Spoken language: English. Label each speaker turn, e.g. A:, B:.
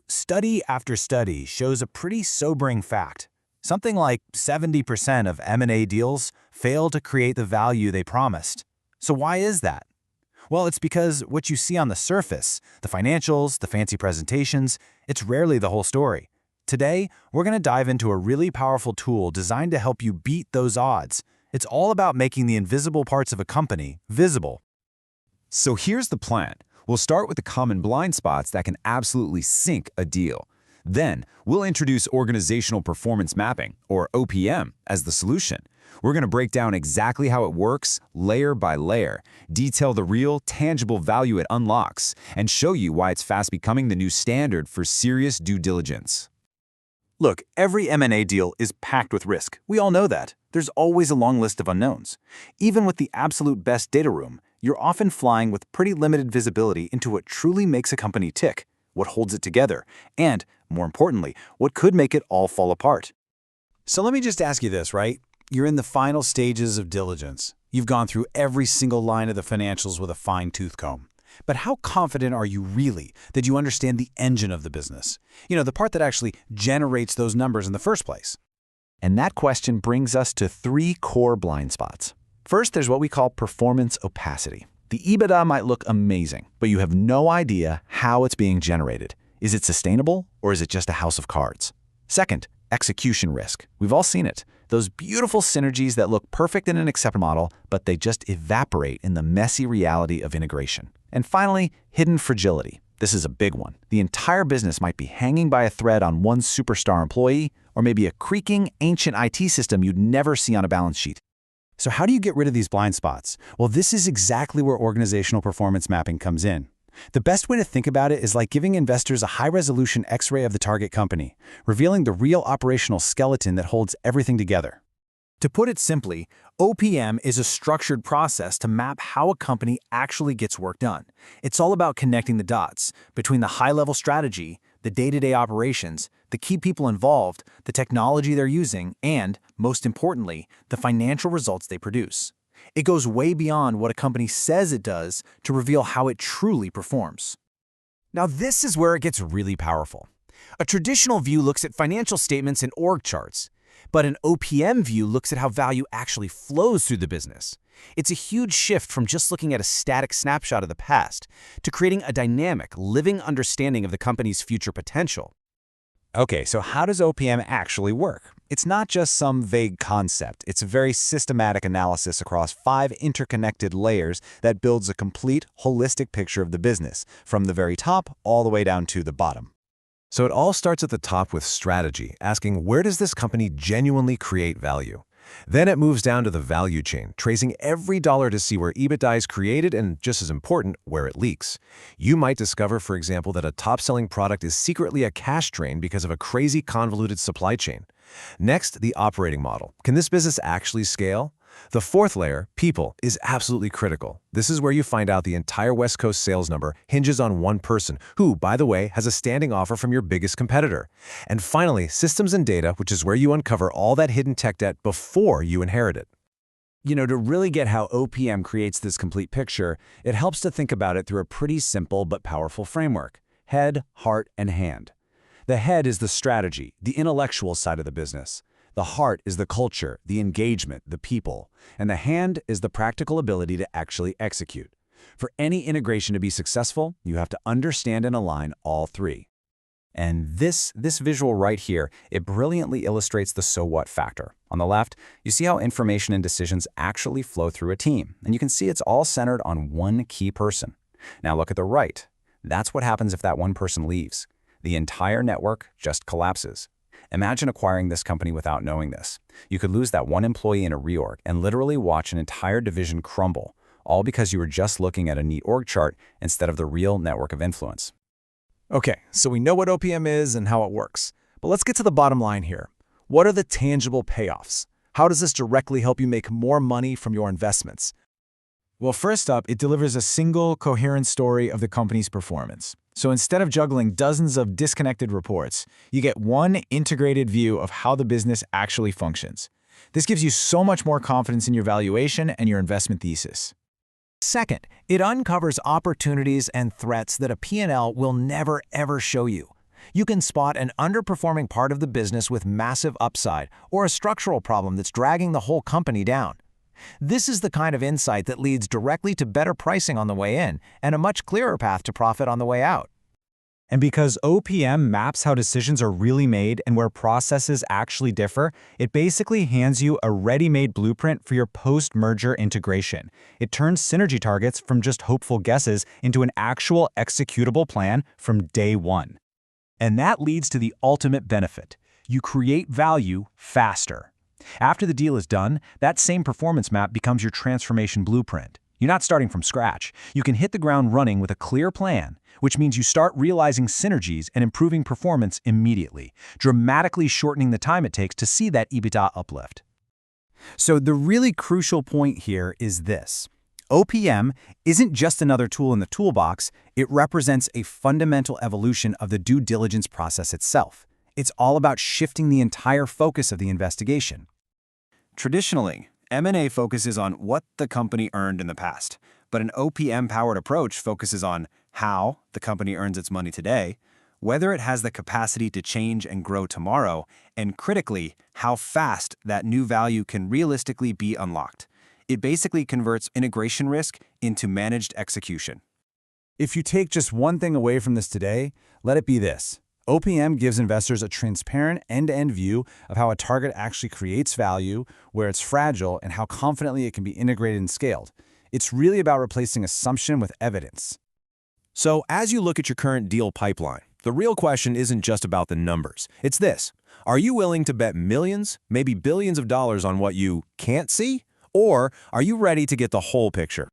A: Study after study shows a pretty sobering fact. Something like 70% of M&A deals fail to create the value they promised. So why is that? Well, it's because what you see on the surface, the financials, the fancy presentations, it's rarely the whole story. Today, we're going to dive into a really powerful tool designed to help you beat those odds. It's all about making the invisible parts of a company visible.
B: So here's the plan. We'll start with the common blind spots that can absolutely sink a deal. Then, we'll introduce organizational performance mapping, or OPM, as the solution. We're going to break down exactly how it works, layer by layer, detail the real, tangible value it unlocks, and show you why it's fast becoming the new standard for serious due diligence.
A: Look, every M&A deal is packed with risk. We all know that. There's always a long list of unknowns. Even with the absolute best data room, you're often flying with pretty limited visibility into what truly makes a company tick, what holds it together, and, more importantly, what could make it all fall apart. So let me just ask you this, right? You're in the final stages of diligence. You've gone through every single line of the financials with a fine-tooth comb. But how confident are you really that you understand the engine of the business? The part that actually generates those numbers in the first place. And that question brings us to three core blind spots. First, there's what we call performance opacity. The EBITDA might look amazing, but you have no idea how it's being generated. Is it sustainable, or is it just a house of cards? Second, execution risk. We've all seen it. Those beautiful synergies that look perfect in an Excel model, but they just evaporate in the messy reality of integration. And finally, hidden fragility. This is a big one. The entire business might be hanging by a thread on one superstar employee, or maybe a creaking, ancient IT system you'd never see on a balance sheet. So how do you get rid of these blind spots? Well, this is exactly where organizational performance mapping comes in. The best way to think about it is like giving investors a high-resolution X-ray of the target company, revealing the real operational skeleton that holds everything together. To put it simply, OPM is a structured process to map how a company actually gets work done. It's all about connecting the dots between the high-level strategy, the day-to-day operations, the key people involved, the technology they're using, and, most importantly, the financial results they produce. It goes way beyond what a company says it does to reveal how it truly performs.
C: Now this is where it gets really powerful. A traditional view looks at financial statements and org charts, but an OPM view looks at how value actually flows through the business. It's a huge shift from just looking at a static snapshot of the past to creating a dynamic, living understanding of the company's future potential.
A: Okay, so how does OPM actually work? It's not just some vague concept. It's a very systematic analysis across 5 interconnected layers that builds a complete, holistic picture of the business, from the very top all the way down to the bottom.
D: So it all starts at the top with strategy, asking where does this company genuinely create value? Then it moves down to the value chain, tracing every dollar to see where EBITDA is created and, just as important, where it leaks. You might discover, for example, that a top-selling product is secretly a cash drain because of a crazy convoluted supply chain. Next, the operating model. Can this business actually scale? The fourth layer, people, is absolutely critical. This is where you find out the entire West Coast sales number hinges on one person, who, by the way, has a standing offer from your biggest competitor. And finally, systems and data, which is where you uncover all that hidden tech debt before you inherit it.
A: To really get how OPM creates this complete picture, it helps to think about it through a pretty simple but powerful framework: head, heart, and hand. The head is the strategy, the intellectual side of the business. The heart is the culture, the engagement, the people, and the hand is the practical ability to actually execute. For any integration to be successful, you have to understand and align all three. And this visual right here, it brilliantly illustrates the so what factor. On the left, you see how information and decisions actually flow through a team, and you can see it's all centered on one key person. Now look at the right. That's what happens if that one person leaves. The entire network just collapses. Imagine acquiring this company without knowing this. You could lose that one employee in a reorg and literally watch an entire division crumble, all because you were just looking at a neat org chart instead of the real network of influence.
D: Okay, so we know what OPM is and how it works. But let's get to the bottom line here. What are the tangible payoffs? How does this directly help you make more money from your investments?
A: Well, first up, it delivers a single, coherent story of the company's performance. So instead of juggling dozens of disconnected reports, you get one integrated view of how the business actually functions. This gives you so much more confidence in your valuation and your investment thesis.
C: Second, it uncovers opportunities and threats that a P&L will never ever show you. You can spot an underperforming part of the business with massive upside or a structural problem that's dragging the whole company down. This is the kind of insight that leads directly to better pricing on the way in and a much clearer path to profit on the way out.
E: And because OPM maps how decisions are really made and where processes actually differ, it basically hands you a ready-made blueprint for your post-merger integration. It turns synergy targets from just hopeful guesses into an actual executable plan from day one. And that leads to the ultimate benefit. You create value faster. After the deal is done, that same performance map becomes your transformation blueprint. You're not starting from scratch. You can hit the ground running with a clear plan, which means you start realizing synergies and improving performance immediately, dramatically shortening the time it takes to see that EBITDA uplift.
A: So the really crucial point here is this. OPM isn't just another tool in the toolbox, it represents a fundamental evolution of the due diligence process itself. It's all about shifting the entire focus of the investigation. Traditionally, M&A focuses on what the company earned in the past, but an OPM-powered approach focuses on how the company earns its money today, whether it has the capacity to change and grow tomorrow, and critically, how fast that new value can realistically be unlocked. It basically converts integration risk into managed execution.
E: If you take just one thing away from this today, let it be this. OPM gives investors a transparent end-to-end view of how a target actually creates value, where it's fragile, and how confidently it can be integrated and scaled. It's really about replacing assumption with evidence.
D: So as you look at your current deal pipeline, the real question isn't just about the numbers. It's this. Are you willing to bet millions, maybe billions of dollars on what you can't see? Or are you ready to get the whole picture?